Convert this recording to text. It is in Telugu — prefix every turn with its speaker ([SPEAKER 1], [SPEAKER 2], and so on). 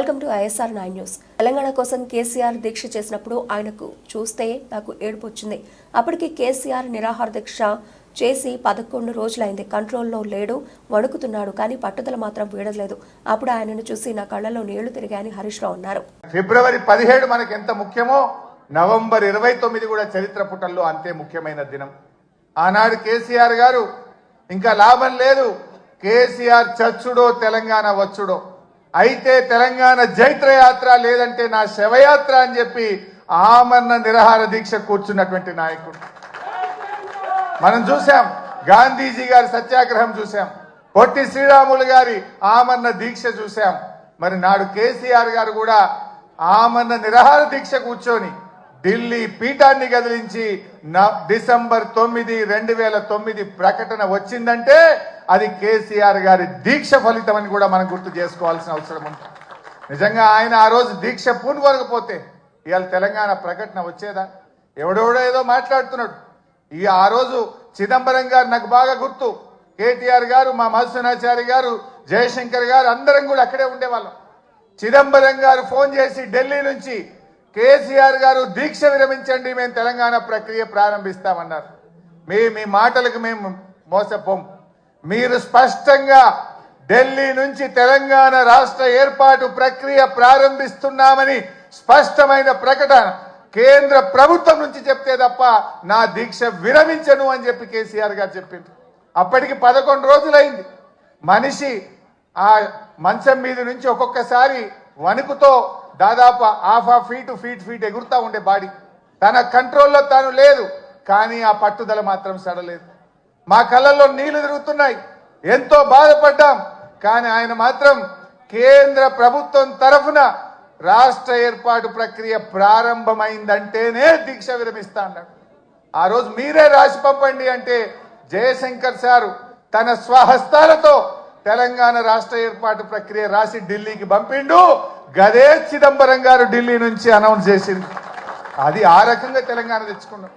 [SPEAKER 1] Welcome to ISR9 news. Telangana కోసం కేసీఆర్ దీక్ష చేసినప్పుడు ఆయనకు చూస్తే నాకు ఏడుపు వచ్చింది. అప్పటికి కేసీఆర్ నిరాహార దీక్ష చేసి 11 రోజులైంది. కంట్రోల్లో లేడు, వణుకుతున్నాడు, కానీ పట్టుదల మాత్రం వీడలేదు. అప్పుడు ఆయనను చూసి నా కళ్ళలో నీళ్లు తిరిగాయని హరీష్ రావు అన్నారు.
[SPEAKER 2] ఫిబ్రవరి 17 మనకు ఎంత ముఖ్యమో నవంబర్ 29 కూడా చరిత్ర పుటల్లో అంతే ముఖ్యమైన దినం. ఆనాడు కేసీఆర్ గారు ఇంకా లాభం లేదు, కేసీఆర్ చచ్చుడో తెలంగాణ వచ్చుడో, అయితే తెలంగాణ జైత్రయాత్ర లేదంటే నా శవయాత్ర అని చెప్పి ఆమరణ నిరాహార దీక్ష కూర్చున్నటువంటి నాయకుడు మనం చూసాం. గాంధీజీ గారి సత్యాగ్రహం చూసాం, పొట్టి శ్రీరాములు గారి ఆమరణ దీక్ష చూసాం. మరి నాడు కేసీఆర్ గారు కూడా ఆమరణ నిరాహార దీక్ష కూర్చొని ఢిల్లీ పీఠాన్ని కదిలించి డిసెంబర్ 9, 2009 ప్రకటన వచ్చిందంటే అది కేసీఆర్ గారి దీక్ష ఫలితం అని కూడా మనం గుర్తు చేసుకోవాల్సిన అవసరం ఉంది. నిజంగా ఆయన ఆ రోజు దీక్ష పూనుకోకపోతే ఇవాళ తెలంగాణ ప్రకటన వచ్చేదా? ఎవడెవడో ఏదో మాట్లాడుతున్నాడు. ఆ రోజు చిదంబరం గారు నాకు బాగా గుర్తు, కేటీఆర్ గారు, మా మధుసూనాచారి గారు, జయశంకర్ గారు అందరం కూడా అక్కడే ఉండేవాళ్ళం. చిదంబరం గారు ఫోన్ చేసి ఢిల్లీ నుంచి కేసీఆర్ గారు దీక్ష విరమించండి, మేము తెలంగాణ ప్రక్రియ ప్రారంభిస్తామన్నారు. మీ మాటలకు మేము మోసపోం. మీరు స్పష్టంగా ఢిల్లీ నుంచి తెలంగాణ రాష్ట్ర ఏర్పాటు ప్రక్రియ ప్రారంభిస్తున్నామని స్పష్టమైన ప్రకటన కేంద్ర ప్రభుత్వం నుంచి చెప్తే తప్ప నా దీక్ష విరమించను అని చెప్పి కేసీఆర్ గారు చెప్పింది. అప్పటికి 11 రోజులైంది. మనిషి ఆ మంచం మీద నుంచి ఒక్కొక్కసారి వణుకుతో దాదాపు హాఫ్ ఫీట్ ఎగురుతా ఉండే బాడీ, తన కంట్రోల్లో తాను లేదు. కానీ ఆ పట్టుదల మాత్రం సడలేదు. మా కళ్ళల్లో నీళ్లు తిరుగుతున్నాయి, ఎంతో బాధపడ్డాం. కానీ ఆయన మాత్రం కేంద్ర ప్రభుత్వం తరఫున రాష్ట్ర ఏర్పాటు ప్రక్రియ ప్రారంభమైందంటేనే దీక్ష విరమిస్తా అన్నాడు. ఆ రోజు మీరే రాసి పంపండి అంటే జయశంకర్ సారు తన స్వహస్తాలతో తెలంగాణ రాష్ట్ర ఏర్పాటు ప్రక్రియ రాసి ఢిల్లీకి పంపిండు. గదే చిదంబరం గారు ఢిల్లీ నుంచి అనౌన్స్ చేసింది. అది ఆ రకంగా తెలంగాణ తెచ్చుకున్నాం.